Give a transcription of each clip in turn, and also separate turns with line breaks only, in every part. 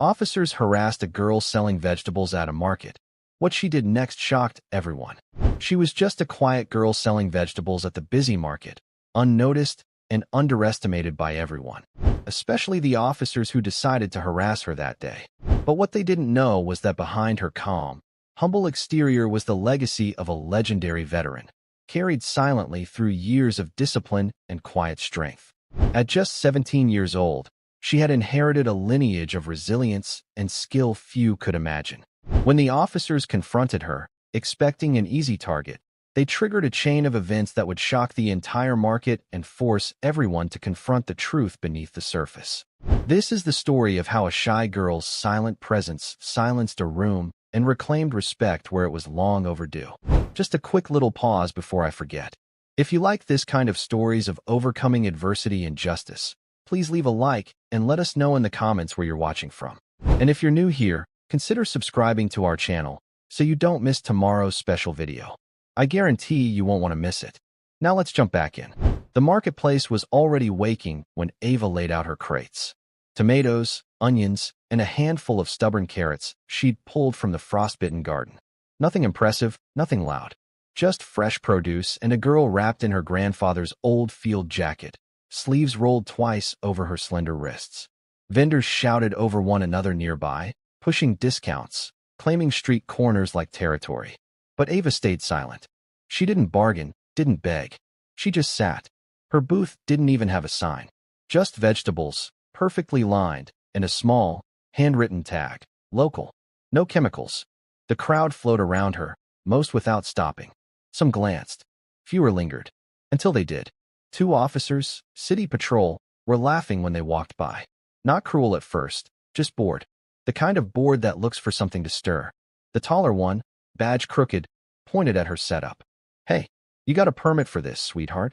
Officers harassed a girl selling vegetables at a market. What she did next shocked everyone. She was just a quiet girl selling vegetables at the busy market, unnoticed and underestimated by everyone, especially the officers who decided to harass her that day. But what they didn't know was that behind her calm, humble exterior was the legacy of a legendary veteran, carried silently through years of discipline and quiet strength. At just 17 years old, she had inherited a lineage of resilience and skill few could imagine. When the officers confronted her, expecting an easy target, they triggered a chain of events that would shock the entire market and force everyone to confront the truth beneath the surface. This is the story of how a shy girl's silent presence silenced a room and reclaimed respect where it was long overdue. Just a quick little pause before I forget. If you like this kind of stories of overcoming adversity and justice, please leave a like and let us know in the comments where you're watching from. And if you're new here, consider subscribing to our channel so you don't miss tomorrow's special video. I guarantee you won't want to miss it. Now let's jump back in. The marketplace was already waking when Ava laid out her crates. Tomatoes, onions, and a handful of stubborn carrots she'd pulled from the frostbitten garden. Nothing impressive, nothing loud. Just fresh produce and a girl wrapped in her grandfather's old field jacket, sleeves rolled twice over her slender wrists. Vendors shouted over one another nearby, pushing discounts, claiming street corners like territory. But Ava stayed silent. She didn't bargain, didn't beg. She just sat. Her booth didn't even have a sign. Just vegetables, perfectly lined, and a small, handwritten tag. Local. No chemicals. The crowd flowed around her, most without stopping. Some glanced. Fewer lingered. Until they did. 2 officers, city patrol, were laughing when they walked by. Not cruel at first, just bored. The kind of bored that looks for something to stir. The taller one, badge crooked, pointed at her setup. "Hey, you got a permit for this, sweetheart?"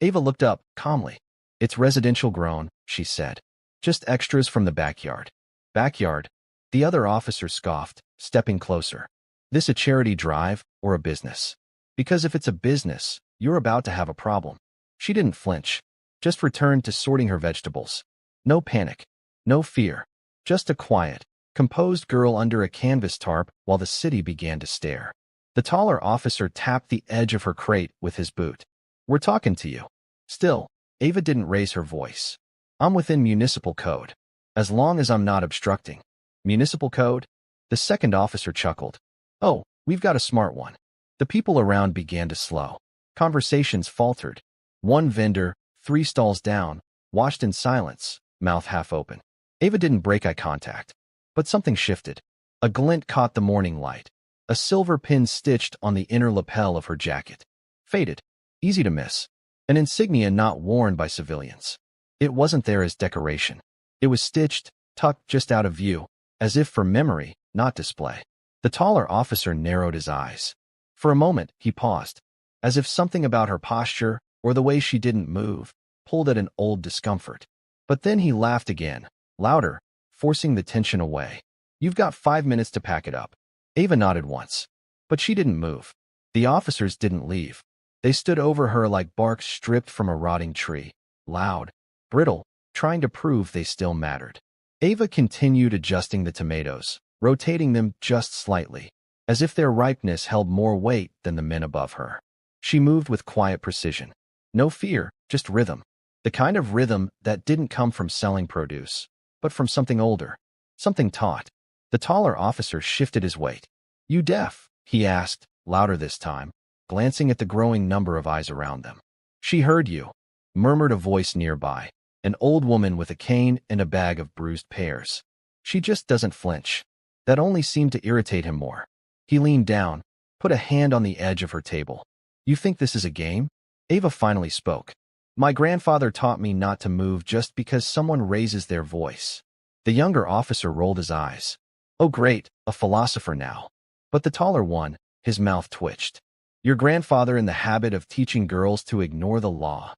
Ava looked up, calmly. "It's residential grown," she said. "Just extras from the backyard." "Backyard?" The other officer scoffed, stepping closer. "This a charity drive or a business? Because if it's a business, you're about to have a problem." She didn't flinch, just returned to sorting her vegetables. No panic, no fear, just a quiet, composed girl under a canvas tarp while the city began to stare. The taller officer tapped the edge of her crate with his boot. "We're talking to you." Still, Ava didn't raise her voice. "I'm within municipal code. As long as I'm not obstructing." "Municipal code?" The second officer chuckled. "Oh, we've got a smart one." The people around began to slow. Conversations faltered. One vendor, 3 stalls down, watched in silence, mouth half open. Ava didn't break eye contact. But something shifted. A glint caught the morning light. A silver pin stitched on the inner lapel of her jacket. Faded. Easy to miss. An insignia not worn by civilians. It wasn't there as decoration. It was stitched, tucked just out of view, as if for memory, not display. The taller officer narrowed his eyes. For a moment, he paused, as if something about her posture, or the way she didn't move, pulled at an old discomfort. But then he laughed again, louder, forcing the tension away. "You've got 5 minutes to pack it up." Ava nodded once. But she didn't move. The officers didn't leave. They stood over her like bark stripped from a rotting tree, loud, brittle, trying to prove they still mattered. Ava continued adjusting the tomatoes, rotating them just slightly, as if their ripeness held more weight than the men above her. She moved with quiet precision. No fear, just rhythm. The kind of rhythm that didn't come from selling produce, but from something older, something taught. The taller officer shifted his weight. "You deaf?" he asked, louder this time, glancing at the growing number of eyes around them. "She heard you," murmured a voice nearby, an old woman with a cane and a bag of bruised pears. "She just doesn't flinch." That only seemed to irritate him more. He leaned down, put a hand on the edge of her table. "You think this is a game?" Ava finally spoke. "My grandfather taught me not to move just because someone raises their voice." The younger officer rolled his eyes. "Oh great, a philosopher now." But the taller one, his mouth twitched. "Your grandfather in the habit of teaching girls to ignore the law."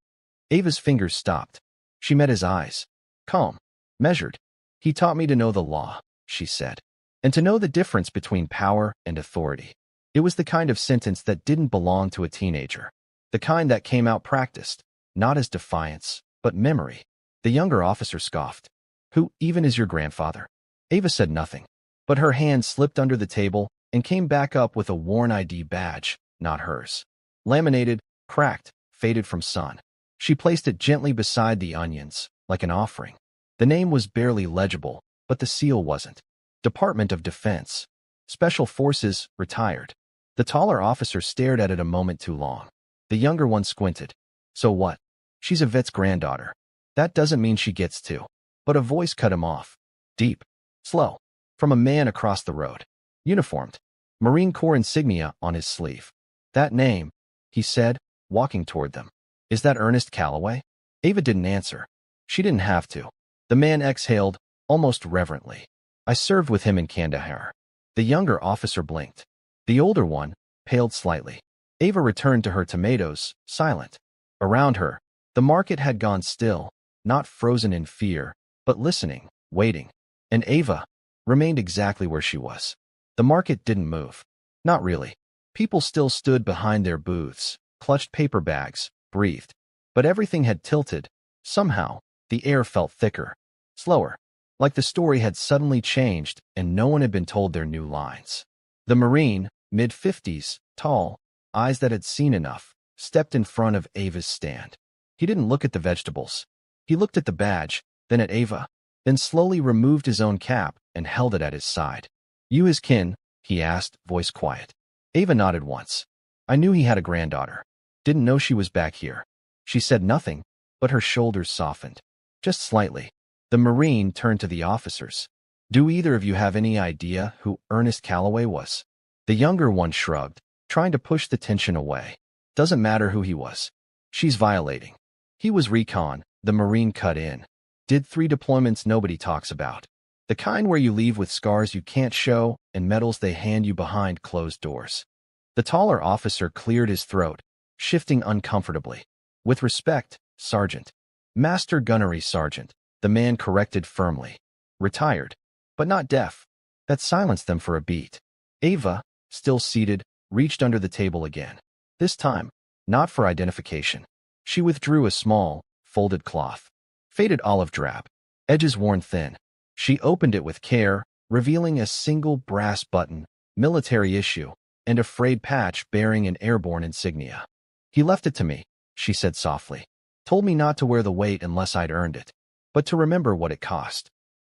Ava's fingers stopped. She met his eyes. Calm. Measured. "He taught me to know the law," she said. "And to know the difference between power and authority." It was the kind of sentence that didn't belong to a teenager. The kind that came out practiced, not as defiance, but memory. The younger officer scoffed. "Who even is your grandfather?" Ava said nothing, but her hand slipped under the table and came back up with a worn ID badge, not hers. Laminated, cracked, faded from sun. She placed it gently beside the onions, like an offering. The name was barely legible, but the seal wasn't. Department of Defense. Special Forces, retired. The taller officer stared at it a moment too long. The younger one squinted. So what? She's a vet's granddaughter. That doesn't mean she gets to. But a voice cut him off. Deep. Slow. From a man across the road. Uniformed. Marine Corps insignia on his sleeve. That name, he said, walking toward them. Is that Ernest Calloway? Ava didn't answer. She didn't have to. The man exhaled, almost reverently. I served with him in Kandahar. The younger officer blinked. The older one paled slightly. Ava returned to her tomatoes, silent. Around her, the market had gone still, not frozen in fear, but listening, waiting. And Ava remained exactly where she was. The market didn't move. Not really. People still stood behind their booths, clutched paper bags, breathed. But everything had tilted. Somehow, the air felt thicker, slower, like the story had suddenly changed and no one had been told their new lines. The Marine, mid-50s, tall, eyes that had seen enough, stepped in front of Ava's stand. He didn't look at the vegetables. He looked at the badge, then at Ava, then slowly removed his own cap and held it at his side. You his kin? He asked, voice quiet. Ava nodded once. I knew he had a granddaughter. Didn't know she was back here. She said nothing, but her shoulders softened. Just slightly. The Marine turned to the officers. Do either of you have any idea who Ernest Calloway was? The younger one shrugged, trying to push the tension away. Doesn't matter who he was. She's violating. He was recon, the Marine cut in. Did 3 deployments nobody talks about. The kind where you leave with scars you can't show and medals they hand you behind closed doors. The taller officer cleared his throat, shifting uncomfortably. With respect, Sergeant. Master Gunnery Sergeant, the man corrected firmly. Retired, but not deaf. That silenced them for a beat. Ava, still seated, reached under the table again. This time, not for identification. She withdrew a small, folded cloth. Faded olive drab, edges worn thin. She opened it with care, revealing a single brass button, military issue, and a frayed patch bearing an airborne insignia. He left it to me, she said softly. Told me not to wear the weight unless I'd earned it, but to remember what it cost.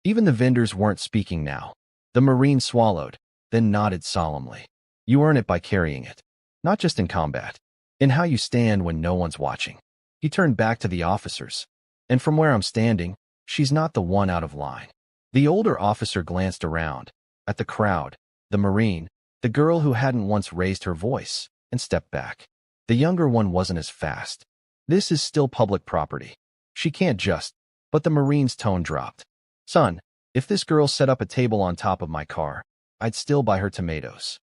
Even the vendors weren't speaking now. The Marine swallowed, then nodded solemnly. You earn it by carrying it. Not just in combat. In how you stand when no one's watching. He turned back to the officers. And from where I'm standing, she's not the one out of line. The older officer glanced around, at the crowd, the Marine, the girl who hadn't once raised her voice, and stepped back. The younger one wasn't as fast. This is still public property. She can't just. But the Marine's tone dropped. Son, if this girl set up a table on top of my car, I'd still buy her tomatoes.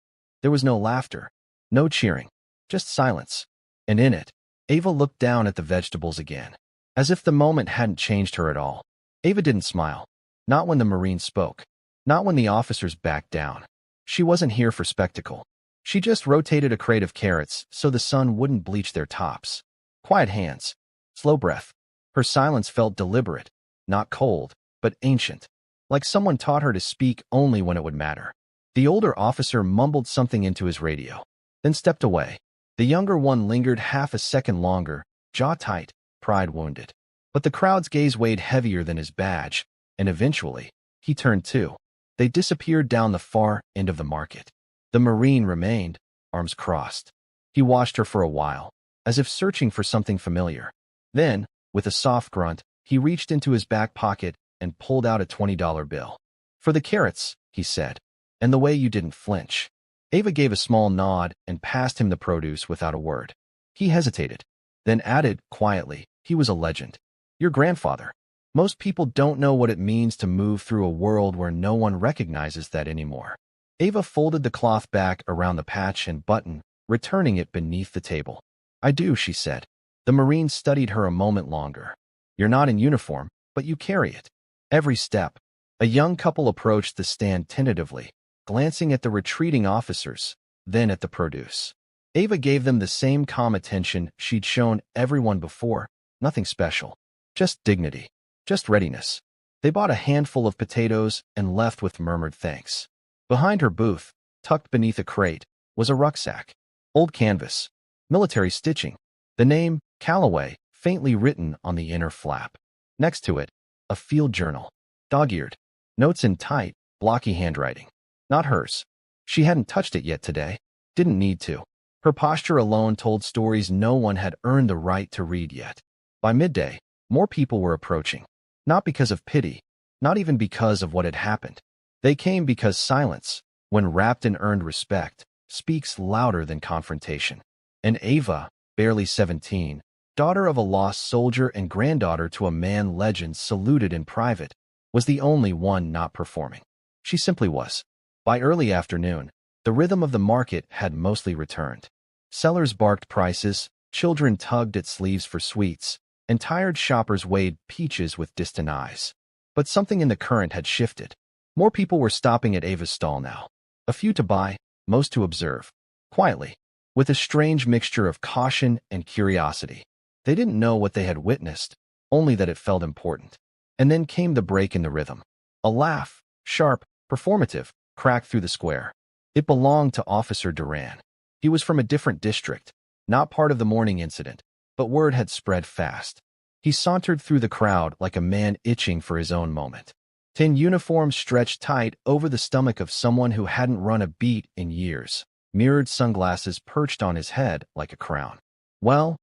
There was no laughter, no cheering, just silence. And in it, Ava looked down at the vegetables again, as if the moment hadn't changed her at all. Ava didn't smile. Not when the Marine spoke. Not when the officers backed down. She wasn't here for spectacle. She just rotated a crate of carrots so the sun wouldn't bleach their tops. Quiet hands. Slow breath. Her silence felt deliberate, not cold, but ancient. Like someone taught her to speak only when it would matter. The older officer mumbled something into his radio, then stepped away. The younger one lingered half a second longer, jaw tight, pride wounded. But the crowd's gaze weighed heavier than his badge, and eventually, he turned too. They disappeared down the far end of the market. The Marine remained, arms crossed. He watched her for a while, as if searching for something familiar. Then, with a soft grunt, he reached into his back pocket and pulled out a $20 bill. For the carrots, he said, and the way you didn't flinch. Ava gave a small nod and passed him the produce without a word. He hesitated, then added, quietly, he was a legend. Your grandfather. Most people don't know what it means to move through a world where no one recognizes that anymore. Ava folded the cloth back around the patch and button, returning it beneath the table. I do, she said. The Marine studied her a moment longer. You're not in uniform, but you carry it. Every step. A young couple approached the stand tentatively, glancing at the retreating officers, then at the produce. Ava gave them the same calm attention she'd shown everyone before, nothing special. Just dignity. Just readiness. They bought a handful of potatoes and left with murmured thanks. Behind her booth, tucked beneath a crate, was a rucksack. Old canvas. Military stitching. The name, Callaway, faintly written on the inner flap. Next to it, a field journal. Dog-eared. Notes in tight, blocky handwriting. Not hers. She hadn't touched it yet today. Didn't need to. Her posture alone told stories no one had earned the right to read yet. By midday, more people were approaching. Not because of pity, not even because of what had happened. They came because silence, when wrapped in earned respect, speaks louder than confrontation. And Ava, barely 17, daughter of a lost soldier and granddaughter to a man legend saluted in private, was the only one not performing. She simply was. By early afternoon, the rhythm of the market had mostly returned. Sellers barked prices, children tugged at sleeves for sweets, and tired shoppers weighed peaches with distant eyes. But something in the current had shifted. More people were stopping at Ava's stall now. A few to buy, most to observe. Quietly, with a strange mixture of caution and curiosity. They didn't know what they had witnessed, only that it felt important. And then came the break in the rhythm. A laugh, sharp, performative, cracked through the square. It belonged to Officer Duran. He was from a different district, not part of the morning incident, but word had spread fast. He sauntered through the crowd like a man itching for his own moment. Tin uniform stretched tight over the stomach of someone who hadn't run a beat in years. Mirrored sunglasses perched on his head like a crown. Well,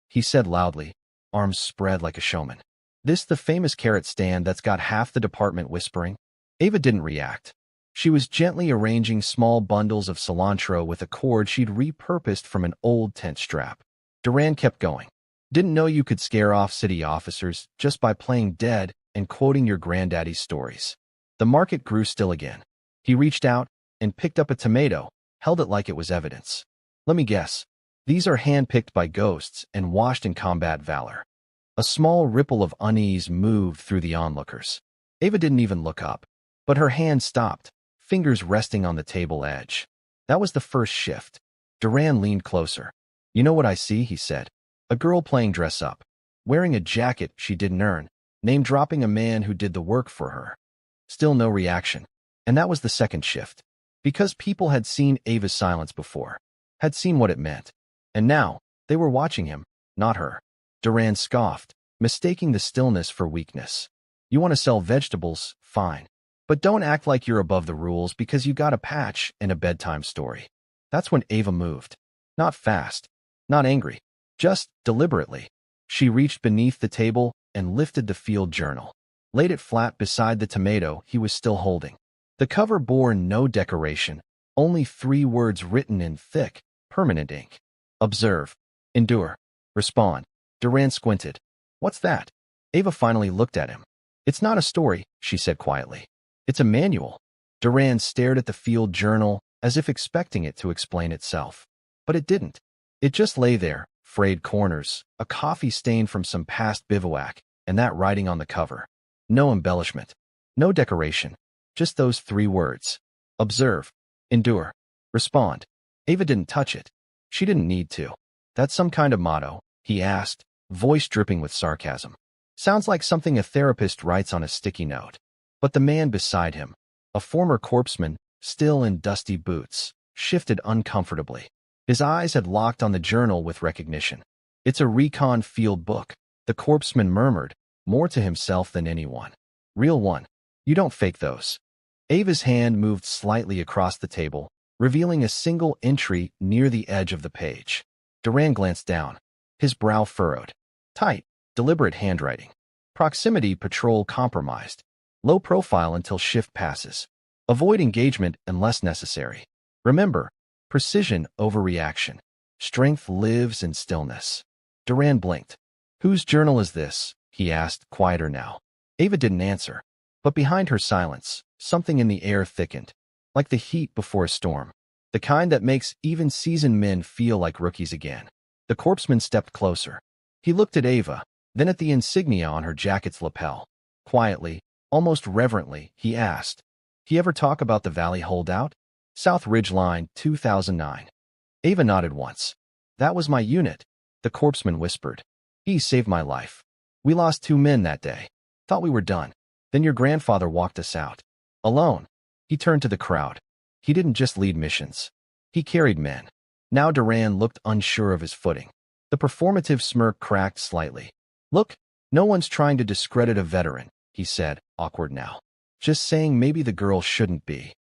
he said loudly, arms spread like a showman. This the famous carrot stand that's got half the department whispering? Ava didn't react. She was gently arranging small bundles of cilantro with a cord she'd repurposed from an old tent strap. Duran kept going. Didn't know you could scare off city officers just by playing dead and quoting your granddaddy's stories. The market grew still again. He reached out and picked up a tomato, held it like it was evidence. Let me guess. These are hand-picked by ghosts and washed in combat valor. A small ripple of unease moved through the onlookers. Ava didn't even look up, but her hand stopped, fingers resting on the table edge. That was the first shift. Duran leaned closer. You know what I see, he said. A girl playing dress-up, wearing a jacket she didn't earn, name-dropping a man who did the work for her. Still no reaction. And that was the second shift. Because people had seen Ava's silence before, had seen what it meant. And now, they were watching him, not her. Duran scoffed, mistaking the stillness for weakness. You want to sell vegetables, fine. But don't act like you're above the rules because you got a patch and a bedtime story. That's when Ava moved. Not fast, not angry, just deliberately. She reached beneath the table and lifted the field journal, laid it flat beside the tomato he was still holding. The cover bore no decoration, only 3 words written in thick, permanent ink. Observe, endure, respond. Duran squinted. What's that? Ava finally looked at him. It's not a story, she said quietly. It's a manual. Duran stared at the field journal as if expecting it to explain itself. But it didn't. It just lay there, frayed corners, a coffee stain from some past bivouac, and that writing on the cover. No embellishment. No decoration. Just those 3 words. Observe, endure, respond. Ava didn't touch it. She didn't need to. That's some kind of motto, he asked, voice dripping with sarcasm. Sounds like something a therapist writes on a sticky note. But the man beside him, a former corpsman, still in dusty boots, shifted uncomfortably. His eyes had locked on the journal with recognition. It's a recon field book, the corpsman murmured, more to himself than anyone. Real one. You don't fake those. Ava's hand moved slightly across the table, revealing a single entry near the edge of the page. Duran glanced down, his brow furrowed. Tight, deliberate handwriting. Proximity patrol compromised. Low profile until shift passes. Avoid engagement unless necessary. Remember, precision over reaction. Strength lives in stillness. Duran blinked. Whose journal is this? He asked, quieter now. Ava didn't answer. But behind her silence, something in the air thickened, like the heat before a storm. The kind that makes even seasoned men feel like rookies again. The corpsman stepped closer. He looked at Ava, then at the insignia on her jacket's lapel. Quietly, almost reverently, he asked, "He ever talk about the Valley holdout? South Ridge Line, 2009. Ava nodded once. That was my unit, the corpsman whispered. He saved my life. We lost 2 men that day. Thought we were done. Then your grandfather walked us out. Alone. He turned to the crowd. He didn't just lead missions. He carried men. Now Duran looked unsure of his footing. The performative smirk cracked slightly. Look, no one's trying to discredit a veteran, he said, awkward now. Just saying maybe the girl shouldn't be.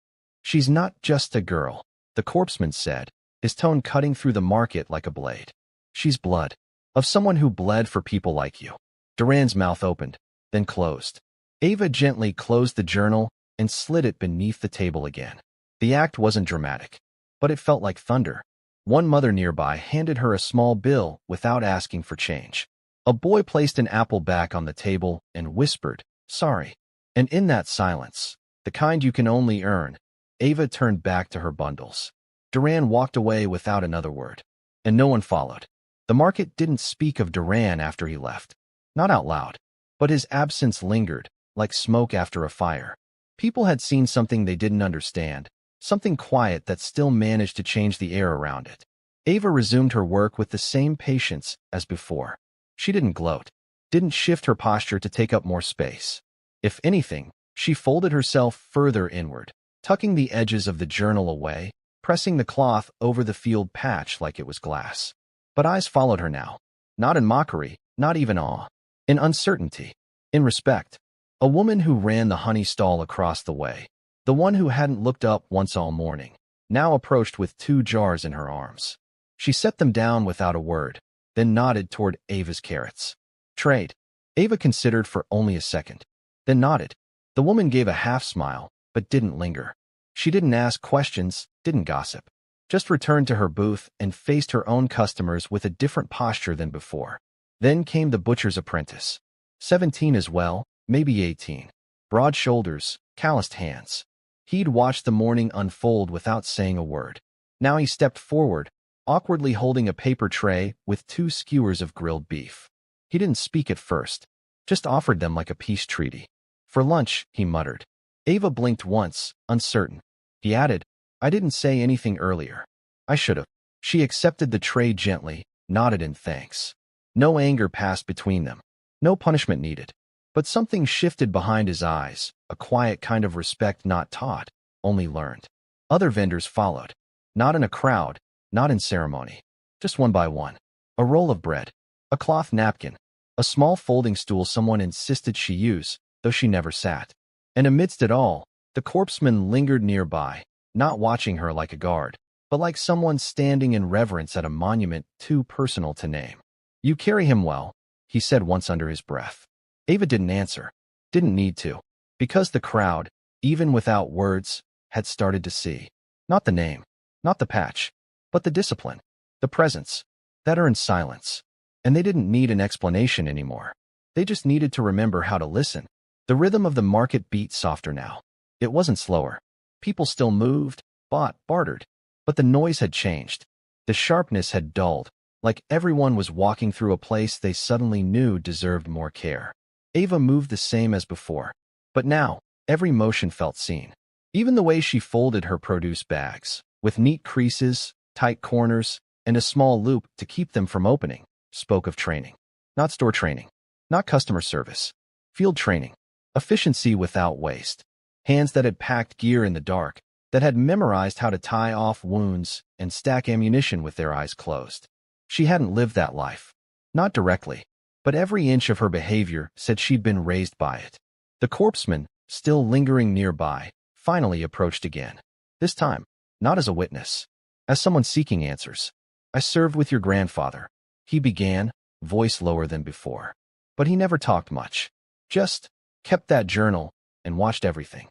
She's not just a girl, the corpsman said, his tone cutting through the market like a blade. She's blood. Of someone who bled for people like you. Duran's mouth opened, then closed. Ava gently closed the journal and slid it beneath the table again. The act wasn't dramatic, but it felt like thunder. One mother nearby handed her a small bill without asking for change. A boy placed an apple back on the table and whispered, "Sorry." And in that silence, the kind you can only earn, Ava turned back to her bundles. Duran walked away without another word, and no one followed. The market didn't speak of Duran after he left. Not out loud, but his absence lingered, like smoke after a fire. People had seen something they didn't understand, something quiet that still managed to change the air around it. Ava resumed her work with the same patience as before. She didn't gloat, didn't shift her posture to take up more space. If anything, she folded herself further inward, tucking the edges of the journal away, pressing the cloth over the field patch like it was glass. But eyes followed her now, not in mockery, not even awe, in uncertainty, in respect. A woman who ran the honey stall across the way, the one who hadn't looked up once all morning, now approached with 2 jars in her arms. She set them down without a word, then nodded toward Ava's carrots. Trade. Ava considered for only a second, then nodded. The woman gave a half-smile, but didn't linger. She didn't ask questions, didn't gossip. Just returned to her booth and faced her own customers with a different posture than before. Then came the butcher's apprentice. 17 as well, maybe 18. Broad shoulders, calloused hands. He'd watched the morning unfold without saying a word. Now he stepped forward, awkwardly holding a paper tray with 2 skewers of grilled beef. He didn't speak at first, just offered them like a peace treaty. For lunch, he muttered. Ava blinked once, uncertain. He added, I didn't say anything earlier. I should have. She accepted the tray gently, nodded in thanks. No anger passed between them. No punishment needed. But something shifted behind his eyes, a quiet kind of respect not taught, only learned. Other vendors followed. Not in a crowd, not in ceremony. Just one by one. A roll of bread. A cloth napkin. A small folding stool someone insisted she use, though she never sat. And amidst it all, the corpsman lingered nearby, not watching her like a guard, but like someone standing in reverence at a monument too personal to name. You carry him well, he said once under his breath. Ava didn't answer, didn't need to, because the crowd, even without words, had started to see. Not the name, not the patch, but the discipline, the presence, that earned silence. And they didn't need an explanation anymore. They just needed to remember how to listen. The rhythm of the market beat softer now. It wasn't slower. People still moved, bought, bartered. But the noise had changed. The sharpness had dulled, like everyone was walking through a place they suddenly knew deserved more care. Ava moved the same as before. But now, every motion felt seen. Even the way she folded her produce bags, with neat creases, tight corners, and a small loop to keep them from opening, spoke of training. Not store training. Not customer service. Field training. Efficiency without waste. Hands that had packed gear in the dark, that had memorized how to tie off wounds and stack ammunition with their eyes closed. She hadn't lived that life. Not directly, but every inch of her behavior said she'd been raised by it. The corpsman, still lingering nearby, finally approached again. This time, not as a witness, as someone seeking answers. I served with your grandfather, he began, voice lower than before. But he never talked much. Just kept that journal and watched everything.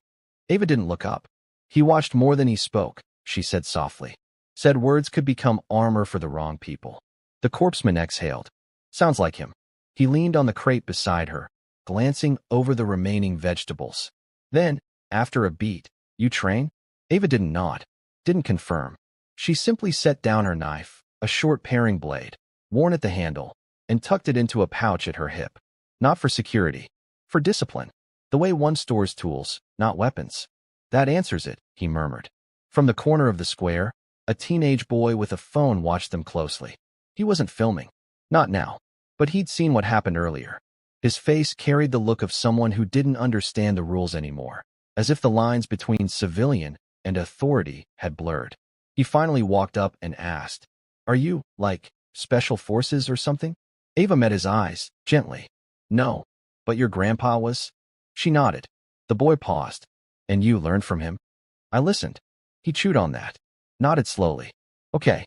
Ava didn't look up. He watched more than he spoke, she said softly. Said words could become armor for the wrong people. The corpsman exhaled. Sounds like him. He leaned on the crate beside her, glancing over the remaining vegetables. Then, after a beat, you train? Ava didn't nod, didn't confirm. She simply set down her knife, a short paring blade, worn at the handle, and tucked it into a pouch at her hip. Not for security, for discipline. The way one stores tools, not weapons. That answers it, he murmured. From the corner of the square, a teenage boy with a phone watched them closely. He wasn't filming. Not now. But he'd seen what happened earlier. His face carried the look of someone who didn't understand the rules anymore, as if the lines between civilian and authority had blurred. He finally walked up and asked, "Are you, like, special forces or something?" Ava met his eyes, gently. "No, but your grandpa was?" She nodded. The boy paused. "And you learned from him?" I listened. He chewed on that, nodded slowly. "Okay."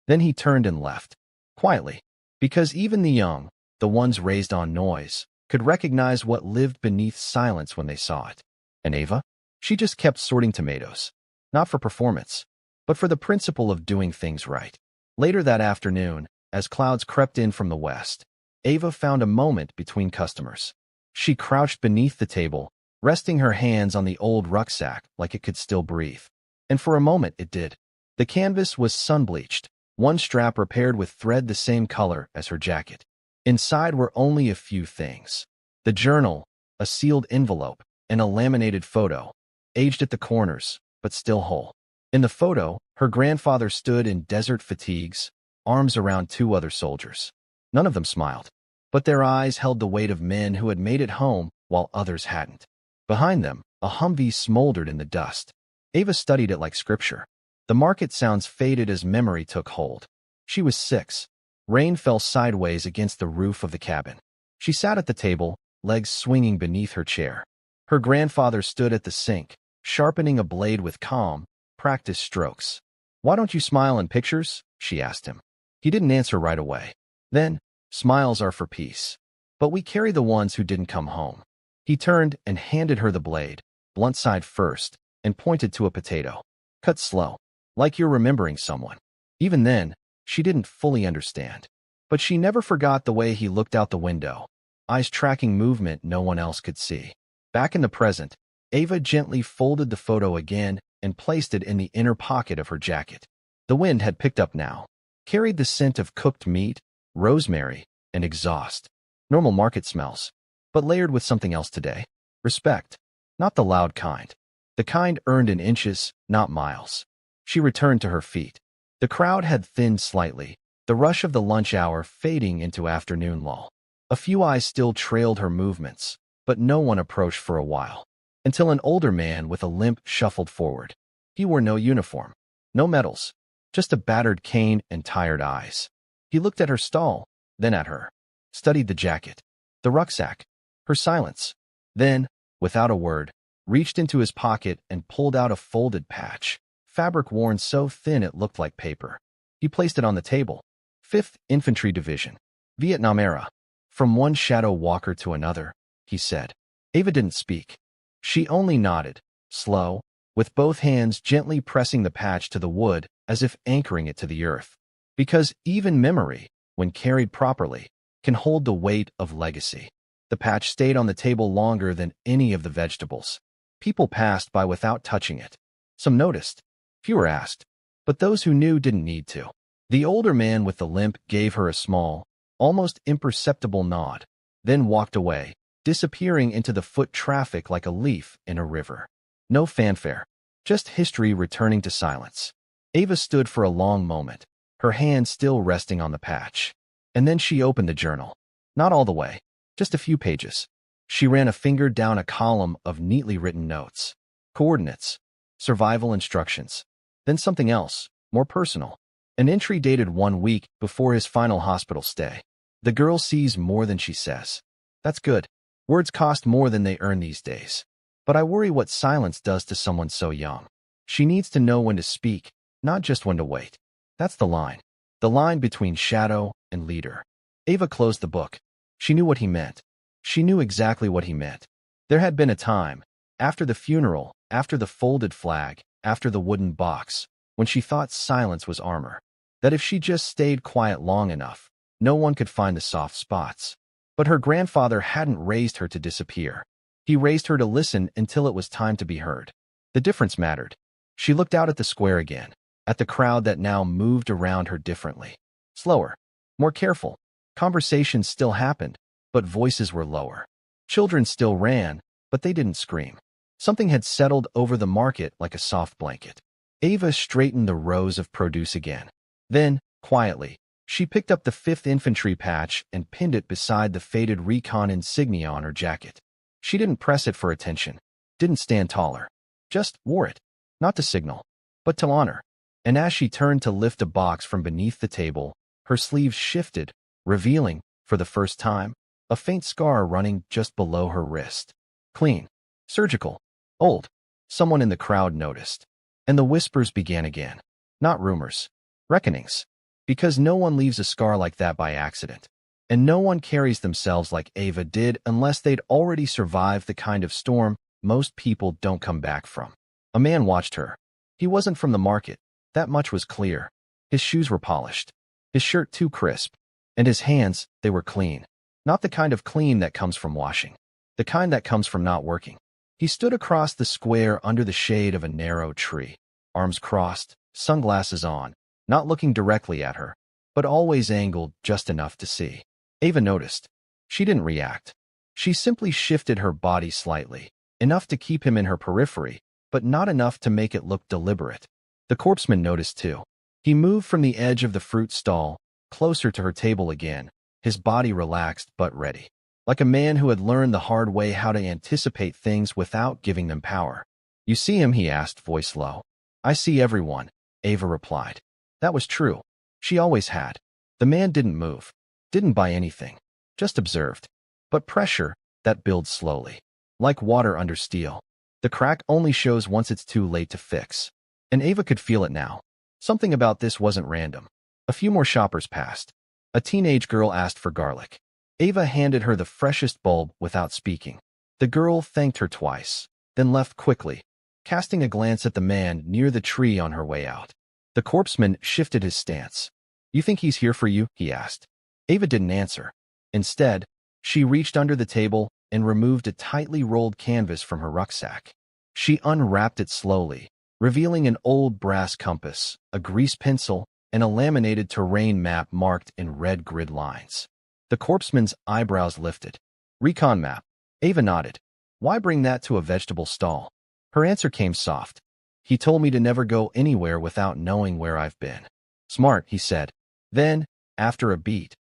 Then he turned and left, quietly, because even the young, the ones raised on noise, could recognize what lived beneath silence when they saw it. And Ava? She just kept sorting tomatoes, not for performance, but for the principle of doing things right. Later that afternoon, as clouds crept in from the west, Ava found a moment between customers. She crouched beneath the table, resting her hands on the old rucksack like it could still breathe. And for a moment it did. The canvas was sun-bleached, one strap repaired with thread the same color as her jacket. Inside were only a few things: the journal, a sealed envelope, and a laminated photo, aged at the corners, but still whole. In the photo, her grandfather stood in desert fatigues, arms around two other soldiers. None of them smiled, but their eyes held the weight of men who had made it home while others hadn't. Behind them, a Humvee smoldered in the dust. Ava studied it like scripture. The market sounds faded as memory took hold. She was 6. Rain fell sideways against the roof of the cabin. She sat at the table, legs swinging beneath her chair. Her grandfather stood at the sink, sharpening a blade with calm, practiced strokes. "Why don't you smile in pictures?" she asked him. He didn't answer right away. Then, "Smiles are for peace. But we carry the ones who didn't come home." He turned and handed her the blade, blunt side first, and pointed to a potato. "Cut slow, like you're remembering someone." Even then, she didn't fully understand. But she never forgot the way he looked out the window, eyes tracking movement no one else could see. Back in the present, Ava gently folded the photo again and placed it in the inner pocket of her jacket. The wind had picked up now, carried the scent of cooked meat, rosemary, and exhaust. Normal market smells, but layered with something else today. Respect. Not the loud kind. The kind earned in inches, not miles. She returned to her feet. The crowd had thinned slightly, the rush of the lunch hour fading into afternoon lull. A few eyes still trailed her movements, but no one approached for a while, until an older man with a limp shuffled forward. He wore no uniform, no medals, just a battered cane and tired eyes. He looked at her stall, then at her, studied the jacket, the rucksack, her silence, then, without a word, reached into his pocket and pulled out a folded patch, fabric worn so thin it looked like paper. He placed it on the table. 5th Infantry Division, Vietnam era. From one shadow walker to another, he said. Ava didn't speak. She only nodded, slow, with both hands gently pressing the patch to the wood as if anchoring it to the earth. Because even memory, when carried properly, can hold the weight of legacy. The patch stayed on the table longer than any of the vegetables. People passed by without touching it. Some noticed. Fewer asked. But those who knew didn't need to. The older man with the limp gave her a small, almost imperceptible nod, then walked away, disappearing into the foot traffic like a leaf in a river. No fanfare, just history returning to silence. Ava stood for a long moment, her hand still resting on the patch. And then she opened the journal. Not all the way, just a few pages. She ran a finger down a column of neatly written notes. Coordinates, survival instructions, then something else, more personal. An entry dated 1 week before his final hospital stay. The girl sees more than she says. That's good. Words cost more than they earn these days. But I worry what silence does to someone so young. She needs to know when to speak, not just when to wait. That's the line. The line between shadow and leader. Ava closed the book. She knew what he meant. She knew exactly what he meant. There had been a time, after the funeral, after the folded flag, after the wooden box, when she thought silence was armor. That if she just stayed quiet long enough, no one could find the soft spots. But her grandfather hadn't raised her to disappear. He raised her to listen until it was time to be heard. The difference mattered. She looked out at the square again, at the crowd that now moved around her differently. Slower, more careful. Conversations still happened, but voices were lower. Children still ran, but they didn't scream. Something had settled over the market like a soft blanket. Ava straightened the rows of produce again. Then, quietly, She picked up the 5th Infantry patch and pinned it beside the faded recon insignia on her jacket. She didn't press it for attention, didn't stand taller, just wore it, not to signal, but to honor. And as she turned to lift a box from beneath the table, her sleeves shifted, revealing, for the first time, a faint scar running just below her wrist. Clean, surgical, old. Someone in the crowd noticed. And the whispers began again. Not rumors, reckonings. Because no one leaves a scar like that by accident. And no one carries themselves like Ava did unless they'd already survived the kind of storm most people don't come back from. A man watched her. He wasn't from the market. That much was clear. His shoes were polished. His shirt too crisp. And his hands, they were clean. Not the kind of clean that comes from washing. The kind that comes from not working. He stood across the square under the shade of a narrow tree. Arms crossed, sunglasses on. Not looking directly at her, but always angled just enough to see. Ava noticed. She didn't react. She simply shifted her body slightly, enough to keep him in her periphery, but not enough to make it look deliberate. The corpseman noticed too. He moved from the edge of the fruit stall, closer to her table again, his body relaxed but ready. Like a man who had learned the hard way how to anticipate things without giving them power. "You see him?" he asked, voice low. "I see everyone," Ava replied. That was true. She always had. The man didn't move, didn't buy anything, just observed. But pressure, that builds slowly. Like water under steel. The crack only shows once it's too late to fix. And Ava could feel it now. Something about this wasn't random. A few more shoppers passed. A teenage girl asked for garlic. Ava handed her the freshest bulb without speaking. The girl thanked her twice, then left quickly, casting a glance at the man near the tree on her way out. The corpseman shifted his stance. "You think he's here for you?" he asked. Ava didn't answer. Instead, she reached under the table and removed a tightly rolled canvas from her rucksack. She unwrapped it slowly, revealing an old brass compass, a grease pencil, and a laminated terrain map marked in red grid lines. The corpseman's eyebrows lifted. "Recon map." Ava nodded. "Why bring that to a vegetable stall?" Her answer came soft. "He told me to never go anywhere without knowing where I've been." "Smart," he said. Then, after a beat,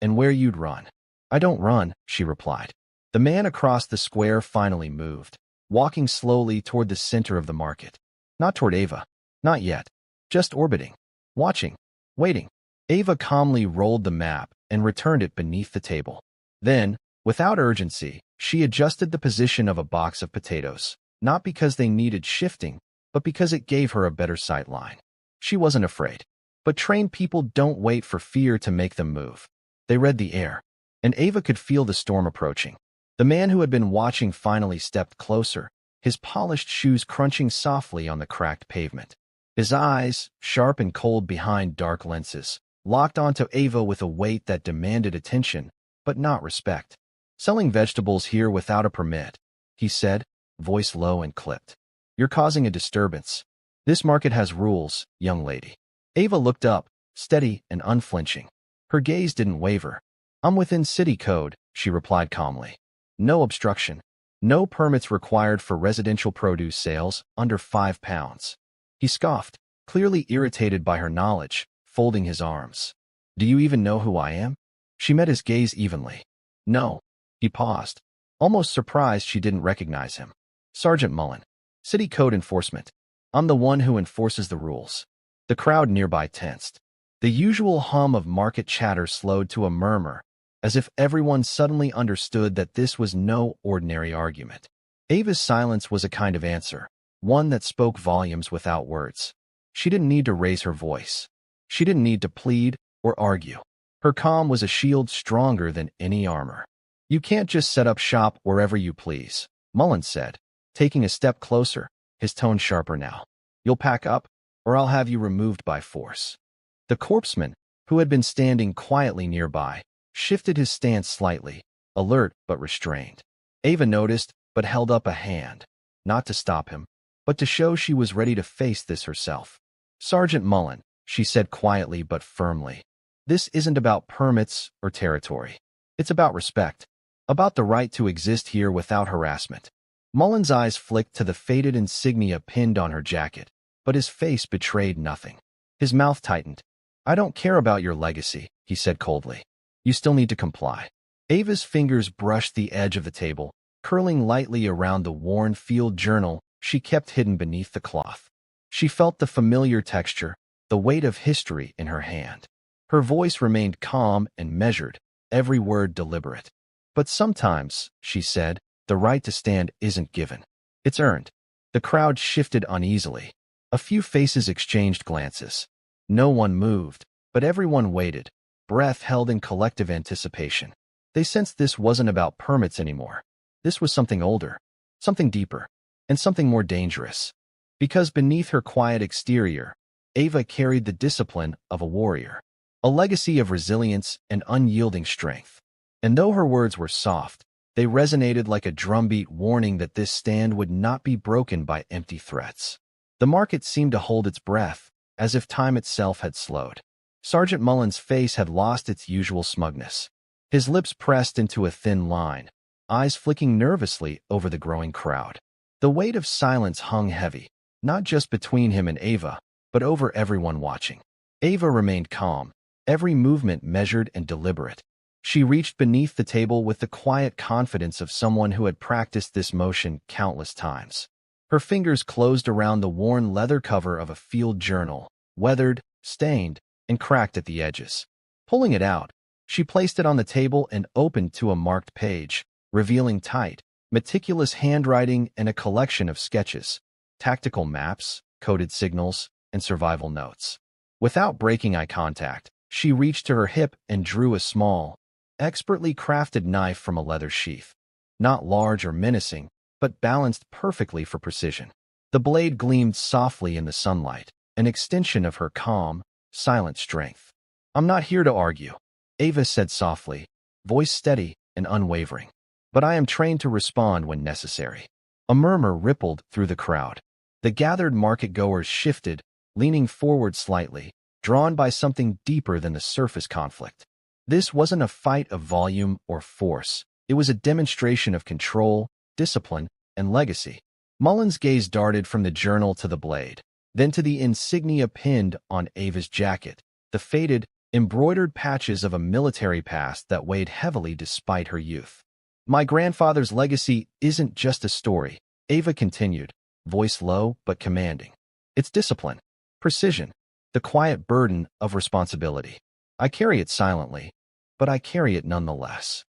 "And where you'd run." "I don't run," she replied. The man across the square finally moved, walking slowly toward the center of the market. Not toward Ava. Not yet. Just orbiting. Watching. Waiting. Ava calmly rolled the map and returned it beneath the table. Then, without urgency, she adjusted the position of a box of potatoes, not because they needed shifting, but because it gave her a better sight line. She wasn't afraid. But trained people don't wait for fear to make them move. They read the air. And Ava could feel the storm approaching. The man who had been watching finally stepped closer, his polished shoes crunching softly on the cracked pavement. His eyes, sharp and cold behind dark lenses, locked onto Ava with a weight that demanded attention, but not respect. "Selling vegetables here without a permit," he said, voice low and clipped. "You're causing a disturbance. This market has rules, young lady." Ava looked up, steady and unflinching. Her gaze didn't waver. "I'm within city code," she replied calmly. "No obstruction. No permits required for residential produce sales under 5 pounds. He scoffed, clearly irritated by her knowledge, folding his arms. "Do you even know who I am?" She met his gaze evenly. "No." He paused, almost surprised she didn't recognize him. "Sergeant Mullen. City Code Enforcement. I'm the one who enforces the rules." The crowd nearby tensed. The usual hum of market chatter slowed to a murmur, as if everyone suddenly understood that this was no ordinary argument. Ava's silence was a kind of answer, one that spoke volumes without words. She didn't need to raise her voice. She didn't need to plead or argue. Her calm was a shield stronger than any armor. "You can't just set up shop wherever you please," Mullen said, taking a step closer, his tone sharper now. "You'll pack up, or I'll have you removed by force." The corpseman, who had been standing quietly nearby, shifted his stance slightly, alert but restrained. Ava noticed, but held up a hand, not to stop him, but to show she was ready to face this herself. "Sergeant Mullen," she said quietly but firmly, "this isn't about permits or territory. It's about respect, about the right to exist here without harassment." Mullen's eyes flicked to the faded insignia pinned on her jacket, but his face betrayed nothing. His mouth tightened. I don't care about your legacy, he said coldly. You still need to comply. Ava's fingers brushed the edge of the table, curling lightly around the worn field journal she kept hidden beneath the cloth. She felt the familiar texture, the weight of history in her hand. Her voice remained calm and measured, every word deliberate. But sometimes, she said, the right to stand isn't given. It's earned. The crowd shifted uneasily. A few faces exchanged glances. No one moved, but everyone waited, breath held in collective anticipation. They sensed this wasn't about permits anymore. This was something older, something deeper, and something more dangerous. Because beneath her quiet exterior, Ava carried the discipline of a warrior, a legacy of resilience and unyielding strength. And though her words were soft, they resonated like a drumbeat warning that this stand would not be broken by empty threats. The market seemed to hold its breath, as if time itself had slowed. Sergeant Mullen's face had lost its usual smugness. His lips pressed into a thin line, eyes flicking nervously over the growing crowd. The weight of silence hung heavy, not just between him and Ava, but over everyone watching. Ava remained calm, every movement measured and deliberate. She reached beneath the table with the quiet confidence of someone who had practiced this motion countless times. Her fingers closed around the worn leather cover of a field journal, weathered, stained, and cracked at the edges. Pulling it out, she placed it on the table and opened to a marked page, revealing tight, meticulous handwriting and a collection of sketches, tactical maps, coded signals, and survival notes. Without breaking eye contact, she reached to her hip and drew a small, expertly crafted knife from a leather sheath. Not large or menacing, but balanced perfectly for precision. The blade gleamed softly in the sunlight, an extension of her calm, silent strength. I'm not here to argue, Ava said softly, voice steady and unwavering. But I am trained to respond when necessary. A murmur rippled through the crowd. The gathered market-goers shifted, leaning forward slightly, drawn by something deeper than the surface conflict. This wasn't a fight of volume or force. It was a demonstration of control, discipline, and legacy. Mullen's gaze darted from the journal to the blade, then to the insignia pinned on Ava's jacket, the faded, embroidered patches of a military past that weighed heavily despite her youth. My grandfather's legacy isn't just a story, Ava continued, voice low but commanding. It's discipline, precision, the quiet burden of responsibility. I carry it silently, but I carry it nonetheless.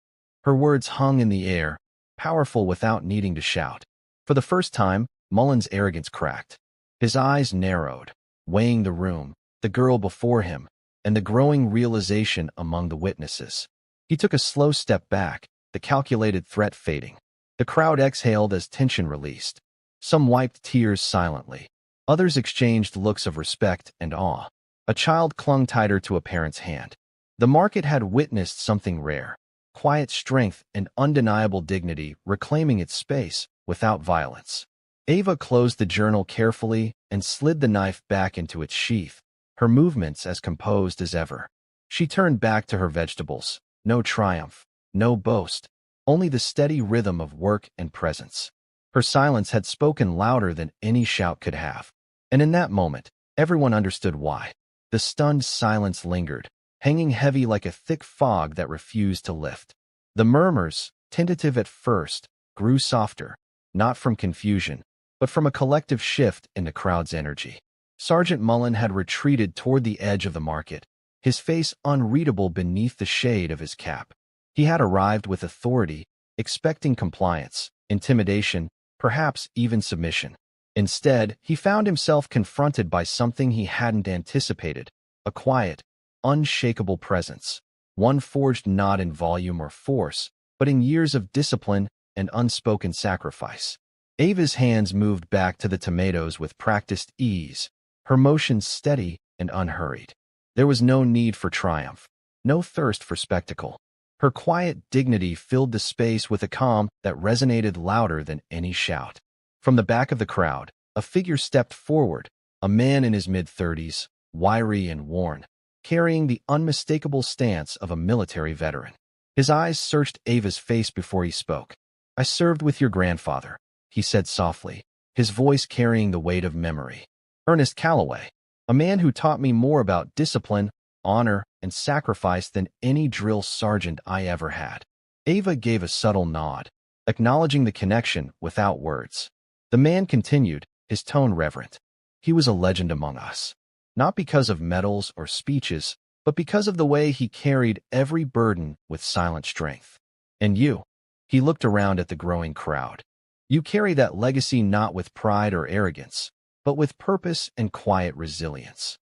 Her words hung in the air, powerful without needing to shout. For the first time, Mullen's arrogance cracked. His eyes narrowed, weighing the room, the girl before him, and the growing realization among the witnesses. He took a slow step back, the calculated threat fading. The crowd exhaled as tension released. Some wiped tears silently. Others exchanged looks of respect and awe. A child clung tighter to a parent's hand. The market had witnessed something rare, quiet strength and undeniable dignity reclaiming its space without violence. Ava closed the journal carefully and slid the knife back into its sheath, her movements as composed as ever. She turned back to her vegetables. No triumph, no boast, only the steady rhythm of work and presence. Her silence had spoken louder than any shout could have. And in that moment, everyone understood why. The stunned silence lingered, hanging heavy like a thick fog that refused to lift. The murmurs, tentative at first, grew softer, not from confusion, but from a collective shift in the crowd's energy. Sergeant Mullen had retreated toward the edge of the market, his face unreadable beneath the shade of his cap. He had arrived with authority, expecting compliance, intimidation, perhaps even submission. Instead, he found himself confronted by something he hadn't anticipated, a quiet, unshakable presence, one forged not in volume or force, but in years of discipline and unspoken sacrifice. Ava's hands moved back to the tomatoes with practiced ease, her motions steady and unhurried. There was no need for triumph, no thirst for spectacle. Her quiet dignity filled the space with a calm that resonated louder than any shout. From the back of the crowd, a figure stepped forward, a man in his mid-30s, wiry and worn, carrying the unmistakable stance of a military veteran. His eyes searched Ava's face before he spoke. I served with your grandfather, he said softly, his voice carrying the weight of memory. Ernest Calloway, a man who taught me more about discipline honor and sacrifice than any drill sergeant I ever had. Ava gave a subtle nod, acknowledging the connection without words. The man continued, his tone reverent. He was a legend among us, not because of medals or speeches, but because of the way he carried every burden with silent strength. And you, he looked around at the growing crowd. You carry that legacy not with pride or arrogance, but with purpose and quiet resilience.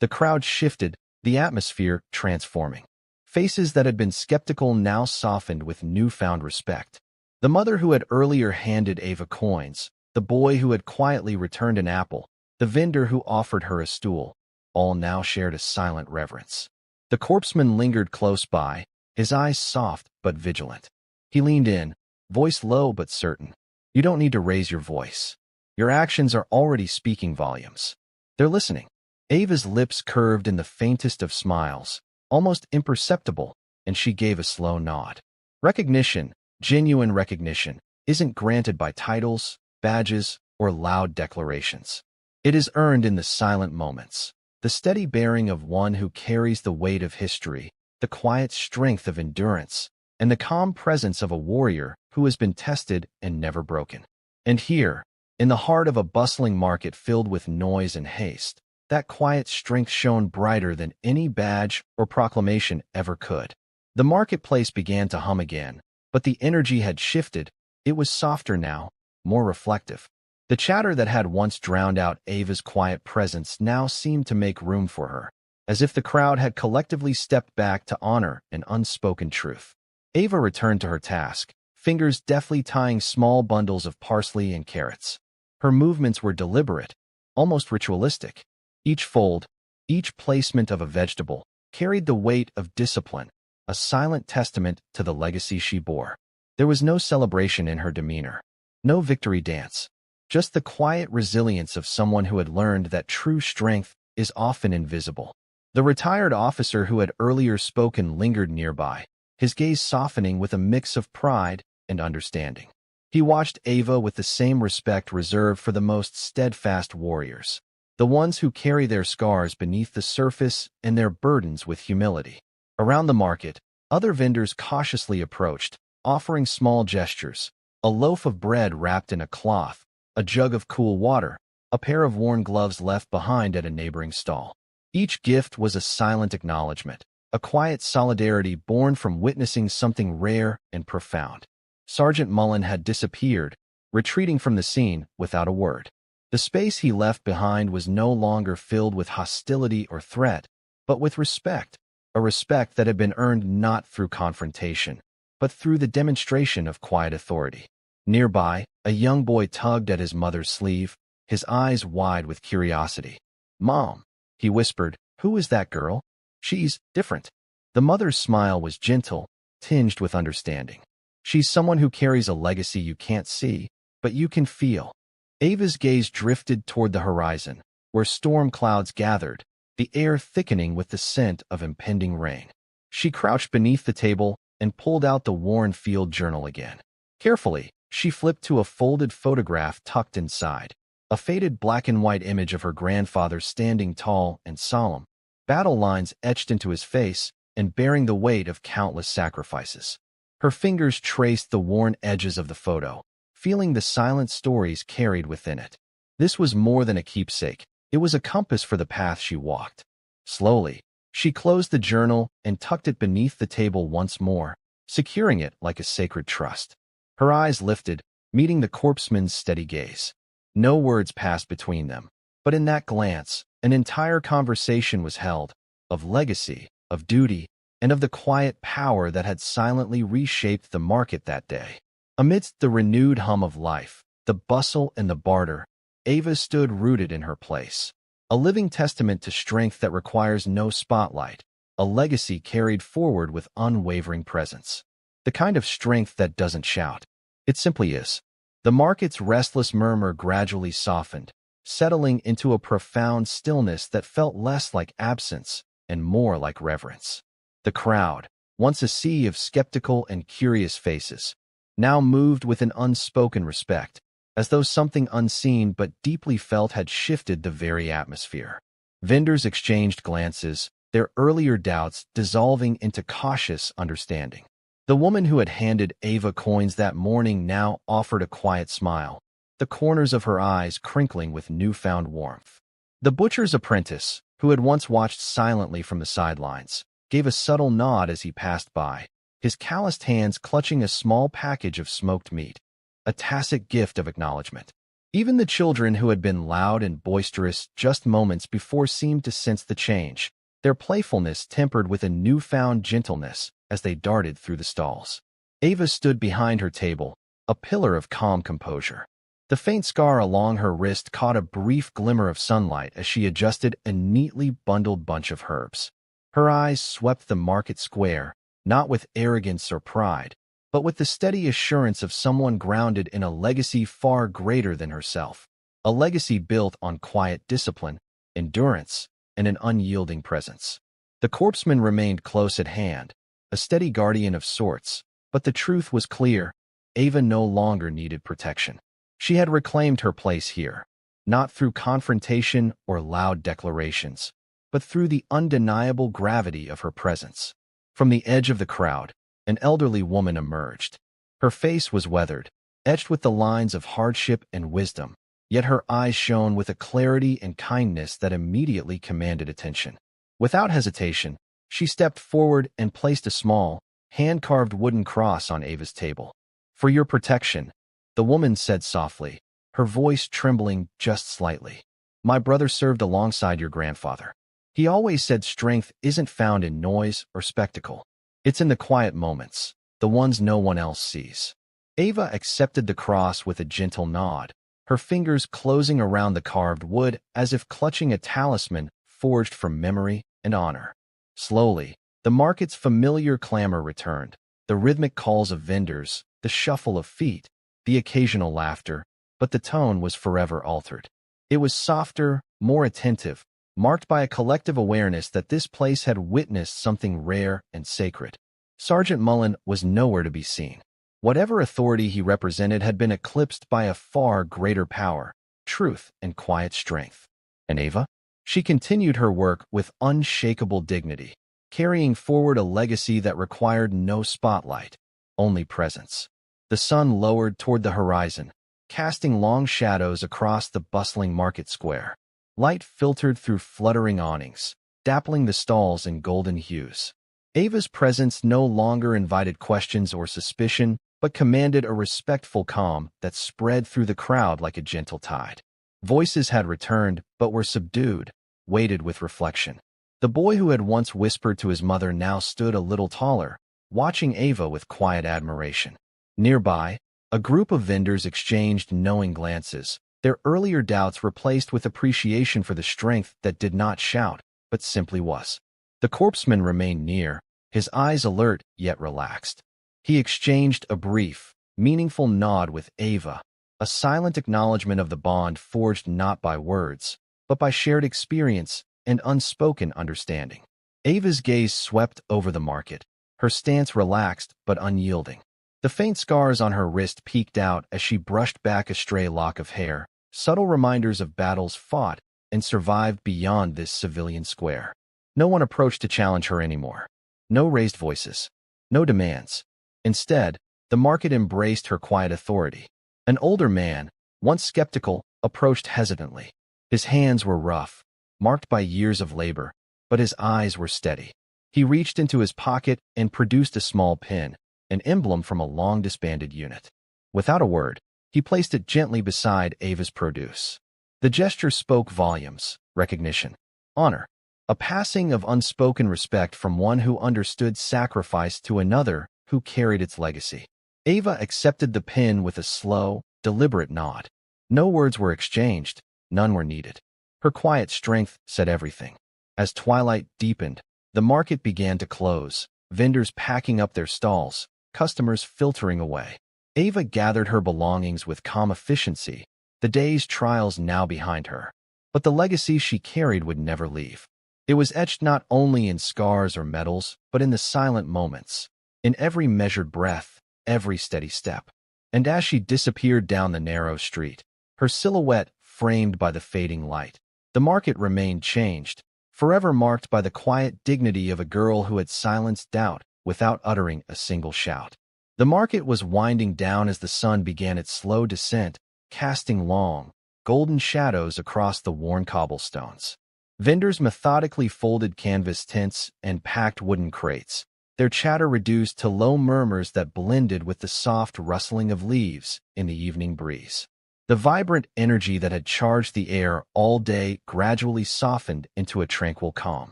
The crowd shifted, the atmosphere transforming. Faces that had been skeptical now softened with newfound respect. The mother who had earlier handed Ava coins, the boy who had quietly returned an apple, the vendor who offered her a stool, all now shared a silent reverence. The corpseman lingered close by, his eyes soft but vigilant. He leaned in, voice low but certain. You don't need to raise your voice. Your actions are already speaking volumes. They're listening. Ava's lips curved in the faintest of smiles, almost imperceptible, and she gave a slow nod. Recognition, genuine recognition, isn't granted by titles, badges, or loud declarations. It is earned in the silent moments, the steady bearing of one who carries the weight of history, the quiet strength of endurance, and the calm presence of a warrior who has been tested and never broken. And here, in the heart of a bustling market filled with noise and haste, that quiet strength shone brighter than any badge or proclamation ever could. The marketplace began to hum again, but the energy had shifted. It was softer now, more reflective. The chatter that had once drowned out Ava's quiet presence now seemed to make room for her, as if the crowd had collectively stepped back to honor an unspoken truth. Ava returned to her task, fingers deftly tying small bundles of parsley and carrots. Her movements were deliberate, almost ritualistic. Each fold, each placement of a vegetable, carried the weight of discipline, a silent testament to the legacy she bore. There was no celebration in her demeanor, no victory dance, just the quiet resilience of someone who had learned that true strength is often invisible. The retired officer who had earlier spoken lingered nearby, his gaze softening with a mix of pride and understanding. He watched Ava with the same respect reserved for the most steadfast warriors, the ones who carry their scars beneath the surface and their burdens with humility. Around the market, other vendors cautiously approached, offering small gestures, a loaf of bread wrapped in a cloth, a jug of cool water, a pair of worn gloves left behind at a neighboring stall. Each gift was a silent acknowledgement, a quiet solidarity born from witnessing something rare and profound. Sergeant Mullen had disappeared, retreating from the scene without a word. The space he left behind was no longer filled with hostility or threat, but with respect, a respect that had been earned not through confrontation, but through the demonstration of quiet authority. Nearby, a young boy tugged at his mother's sleeve, his eyes wide with curiosity. "Mom," he whispered, "who is that girl? She's different." The mother's smile was gentle, tinged with understanding. "She's someone who carries a legacy you can't see, but you can feel." Ava's gaze drifted toward the horizon, where storm clouds gathered, the air thickening with the scent of impending rain. She crouched beneath the table and pulled out the worn field journal again. Carefully, she flipped to a folded photograph tucked inside, a faded black-and-white image of her grandfather standing tall and solemn, battle lines etched into his face and bearing the weight of countless sacrifices. Her fingers traced the worn edges of the photo, feeling the silent stories carried within it. This was more than a keepsake. It was a compass for the path she walked. Slowly, she closed the journal and tucked it beneath the table once more, securing it like a sacred trust. Her eyes lifted, meeting the corpseman's steady gaze. No words passed between them, but in that glance, an entire conversation was held, of legacy, of duty, and of the quiet power that had silently reshaped the market that day. Amidst the renewed hum of life, the bustle and the barter, Ava stood rooted in her place, a living testament to strength that requires no spotlight, a legacy carried forward with unwavering presence. The kind of strength that doesn't shout. It simply is. The market's restless murmur gradually softened, settling into a profound stillness that felt less like absence and more like reverence. The crowd, once a sea of skeptical and curious faces, now moved with an unspoken respect, as though something unseen but deeply felt had shifted the very atmosphere. Vendors exchanged glances, their earlier doubts dissolving into cautious understanding. The woman who had handed Ava coins that morning now offered a quiet smile, the corners of her eyes crinkling with newfound warmth. The butcher's apprentice, who had once watched silently from the sidelines, gave a subtle nod as he passed by, his calloused hands clutching a small package of smoked meat, a tacit gift of acknowledgement. Even the children who had been loud and boisterous just moments before seemed to sense the change, their playfulness tempered with a newfound gentleness as they darted through the stalls. Ava stood behind her table, a pillar of calm composure. The faint scar along her wrist caught a brief glimmer of sunlight as she adjusted a neatly bundled bunch of herbs. Her eyes swept the market square, not with arrogance or pride, but with the steady assurance of someone grounded in a legacy far greater than herself, a legacy built on quiet discipline, endurance, and an unyielding presence. The corpsman remained close at hand, a steady guardian of sorts, but the truth was clear. Ava no longer needed protection. She had reclaimed her place here, not through confrontation or loud declarations, but through the undeniable gravity of her presence. From the edge of the crowd, an elderly woman emerged. Her face was weathered, etched with the lines of hardship and wisdom, yet her eyes shone with a clarity and kindness that immediately commanded attention. Without hesitation, she stepped forward and placed a small, hand-carved wooden cross on Ava's table. "For your protection," the woman said softly, her voice trembling just slightly. "My brother served alongside your grandfather. He always said strength isn't found in noise or spectacle. It's in the quiet moments, the ones no one else sees." Ava accepted the cross with a gentle nod, her fingers closing around the carved wood as if clutching a talisman forged from memory and honor. Slowly, the market's familiar clamor returned, the rhythmic calls of vendors, the shuffle of feet, the occasional laughter, but the tone was forever altered. It was softer, more attentive, marked by a collective awareness that this place had witnessed something rare and sacred. Sergeant Mullen was nowhere to be seen. Whatever authority he represented had been eclipsed by a far greater power, truth, and quiet strength. And Ava? She continued her work with unshakable dignity, carrying forward a legacy that required no spotlight, only presence. The sun lowered toward the horizon, casting long shadows across the bustling market square. Light filtered through fluttering awnings, dappling the stalls in golden hues. Ava's presence no longer invited questions or suspicion, but commanded a respectful calm that spread through the crowd like a gentle tide. Voices had returned, but were subdued, weighted with reflection. The boy who had once whispered to his mother now stood a little taller, watching Ava with quiet admiration. Nearby, a group of vendors exchanged knowing glances, their earlier doubts replaced with appreciation for the strength that did not shout, but simply was. The corpsman remained near, his eyes alert yet relaxed. He exchanged a brief, meaningful nod with Ava, a silent acknowledgement of the bond forged not by words, but by shared experience and unspoken understanding. Ava's gaze swept over the market, her stance relaxed but unyielding. The faint scars on her wrist peeked out as she brushed back a stray lock of hair, subtle reminders of battles fought and survived beyond this civilian square. No one approached to challenge her anymore. No raised voices. No demands. Instead, the market embraced her quiet authority. An older man, once skeptical, approached hesitantly. His hands were rough, marked by years of labor, but his eyes were steady. He reached into his pocket and produced a small pin, an emblem from a long-disbanded unit. Without a word, he placed it gently beside Ava's produce. The gesture spoke volumes: recognition, honor, a passing of unspoken respect from one who understood sacrifice to another who carried its legacy. Ava accepted the pin with a slow, deliberate nod. No words were exchanged, none were needed. Her quiet strength said everything. As twilight deepened, the market began to close, vendors packing up their stalls, customers filtering away. Ava gathered her belongings with calm efficiency, the day's trials now behind her. But the legacy she carried would never leave. It was etched not only in scars or medals, but in the silent moments, in every measured breath, every steady step. And as she disappeared down the narrow street, her silhouette framed by the fading light, the market remained changed, forever marked by the quiet dignity of a girl who had silenced doubt without uttering a single shout. The market was winding down as the sun began its slow descent, casting long, golden shadows across the worn cobblestones. Vendors methodically folded canvas tents and packed wooden crates, their chatter reduced to low murmurs that blended with the soft rustling of leaves in the evening breeze. The vibrant energy that had charged the air all day gradually softened into a tranquil calm.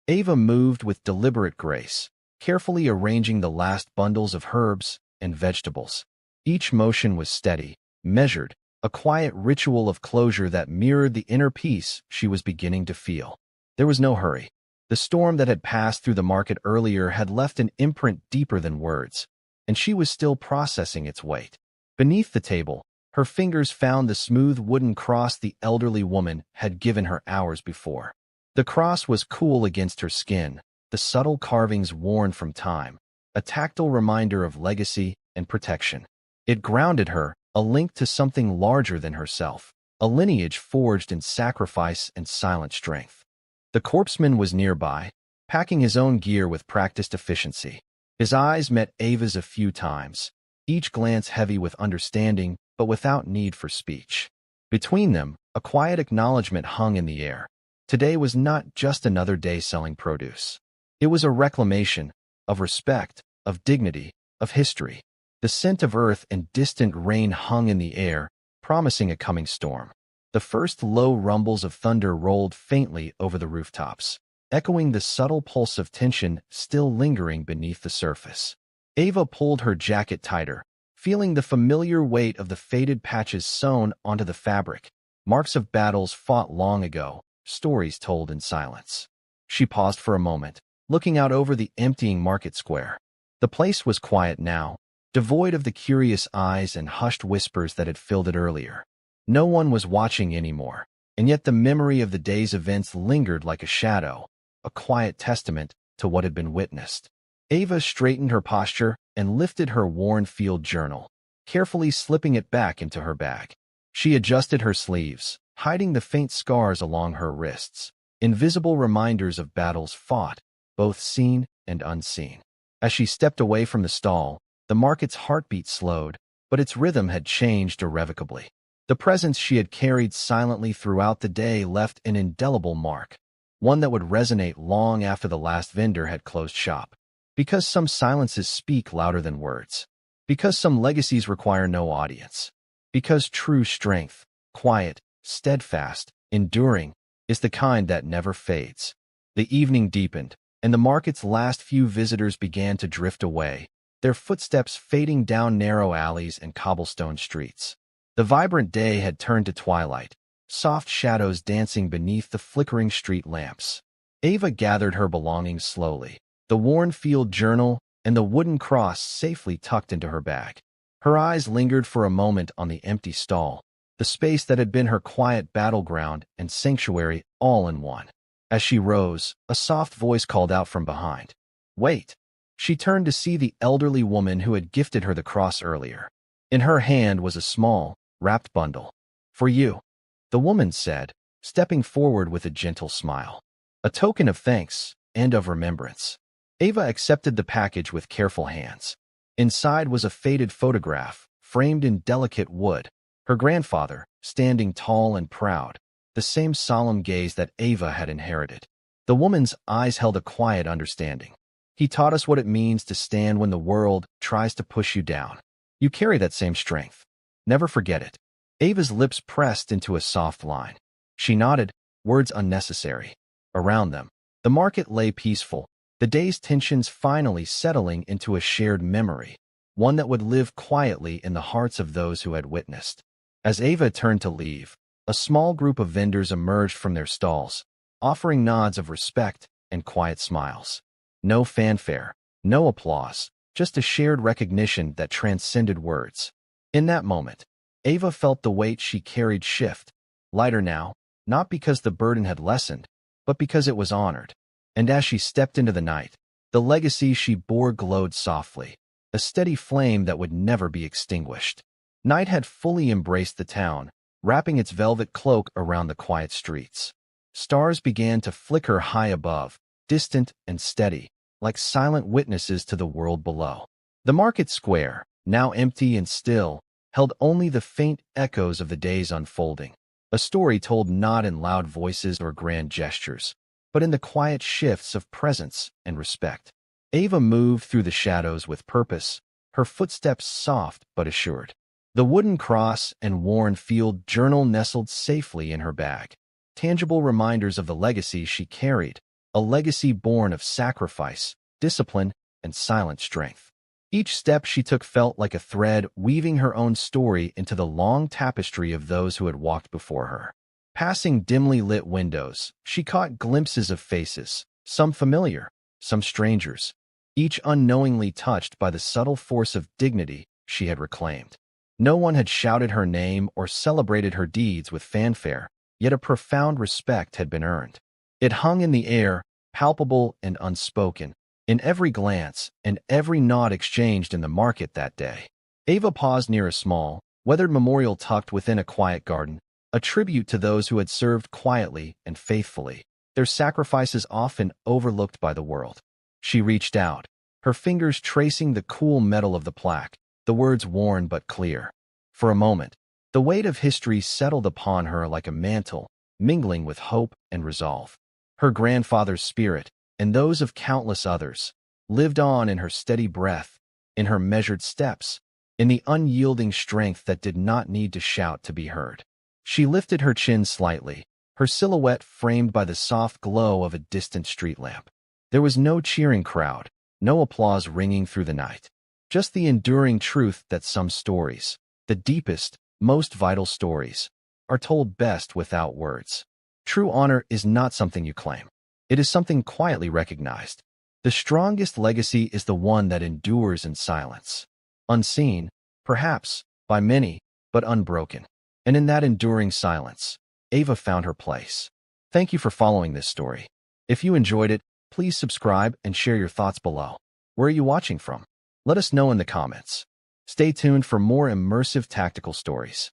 Ava moved with deliberate grace, carefully arranging the last bundles of herbs and vegetables. Each motion was steady, measured, a quiet ritual of closure that mirrored the inner peace she was beginning to feel. There was no hurry. The storm that had passed through the market earlier had left an imprint deeper than words, and she was still processing its weight. Beneath the table, her fingers found the smooth wooden cross the elderly woman had given her hours before. The cross was cool against her skin, the subtle carvings worn from time, a tactile reminder of legacy and protection. It grounded her, a link to something larger than herself, a lineage forged in sacrifice and silent strength. The corpseman was nearby, packing his own gear with practiced efficiency. His eyes met Ava's a few times, each glance heavy with understanding but without need for speech. Between them, a quiet acknowledgement hung in the air. Today was not just another day selling produce. It was a reclamation of respect, of dignity, of history. The scent of earth and distant rain hung in the air, promising a coming storm. The first low rumbles of thunder rolled faintly over the rooftops, echoing the subtle pulse of tension still lingering beneath the surface. Ava pulled her jacket tighter, feeling the familiar weight of the faded patches sewn onto the fabric, marks of battles fought long ago, stories told in silence. She paused for a moment, looking out over the emptying market square. The place was quiet now, devoid of the curious eyes and hushed whispers that had filled it earlier. No one was watching anymore, and yet the memory of the day's events lingered like a shadow, a quiet testament to what had been witnessed. Ava straightened her posture and lifted her worn field journal, carefully slipping it back into her bag. She adjusted her sleeves, hiding the faint scars along her wrists, invisible reminders of battles fought, both seen and unseen. As she stepped away from the stall, the market's heartbeat slowed, but its rhythm had changed irrevocably. The presence she had carried silently throughout the day left an indelible mark, one that would resonate long after the last vendor had closed shop. Because some silences speak louder than words. Because some legacies require no audience. Because true strength, quiet, steadfast, enduring, is the kind that never fades. The evening deepened, and the market's last few visitors began to drift away, their footsteps fading down narrow alleys and cobblestone streets. The vibrant day had turned to twilight, soft shadows dancing beneath the flickering street lamps. Ava gathered her belongings slowly, the worn field journal and the wooden cross safely tucked into her bag. Her eyes lingered for a moment on the empty stall, the space that had been her quiet battleground and sanctuary all in one. As she rose, a soft voice called out from behind. "Wait." She turned to see the elderly woman who had gifted her the cross earlier. In her hand was a small, wrapped bundle. "For you," the woman said, stepping forward with a gentle smile. "A token of thanks and of remembrance." Ava accepted the package with careful hands. Inside was a faded photograph, framed in delicate wood. Her grandfather, standing tall and proud, the same solemn gaze that Ava had inherited. The woman's eyes held a quiet understanding. "He taught us what it means to stand when the world tries to push you down. You carry that same strength. Never forget it." Ava's lips pressed into a soft line. She nodded, words unnecessary. Around them, the market lay peaceful, the day's tensions finally settling into a shared memory, one that would live quietly in the hearts of those who had witnessed. As Ava turned to leave, a small group of vendors emerged from their stalls, offering nods of respect and quiet smiles. No fanfare, no applause, just a shared recognition that transcended words. In that moment, Ava felt the weight she carried shift, lighter now, not because the burden had lessened, but because it was honored. And as she stepped into the night, the legacy she bore glowed softly, a steady flame that would never be extinguished. Night had fully embraced the town, wrapping its velvet cloak around the quiet streets. Stars began to flicker high above, distant and steady, like silent witnesses to the world below. The market square, now empty and still, held only the faint echoes of the day's unfolding. A story told not in loud voices or grand gestures, but in the quiet shifts of presence and respect. Ava moved through the shadows with purpose, her footsteps soft but assured. The wooden cross and worn field journal nestled safely in her bag, tangible reminders of the legacy she carried, a legacy born of sacrifice, discipline, and silent strength. Each step she took felt like a thread weaving her own story into the long tapestry of those who had walked before her. Passing dimly lit windows, she caught glimpses of faces, some familiar, some strangers, each unknowingly touched by the subtle force of dignity she had reclaimed. No one had shouted her name or celebrated her deeds with fanfare, yet a profound respect had been earned. It hung in the air, palpable and unspoken, in every glance and every nod exchanged in the market that day. Ava paused near a small, weathered memorial tucked within a quiet garden, a tribute to those who had served quietly and faithfully, their sacrifices often overlooked by the world. She reached out, her fingers tracing the cool metal of the plaque, the words worn but clear. For a moment, the weight of history settled upon her like a mantle, mingling with hope and resolve. Her grandfather's spirit, and those of countless others, lived on in her steady breath, in her measured steps, in the unyielding strength that did not need to shout to be heard. She lifted her chin slightly, her silhouette framed by the soft glow of a distant street lamp. There was no cheering crowd, no applause ringing through the night, just the enduring truth that some stories, the deepest, most vital stories, are told best without words. True honor is not something you claim. It is something quietly recognized. The strongest legacy is the one that endures in silence. Unseen, perhaps, by many, but unbroken. And in that enduring silence, Ava found her place. Thank you for following this story. If you enjoyed it, please subscribe and share your thoughts below. Where are you watching from? Let us know in the comments. Stay tuned for more immersive tactical stories.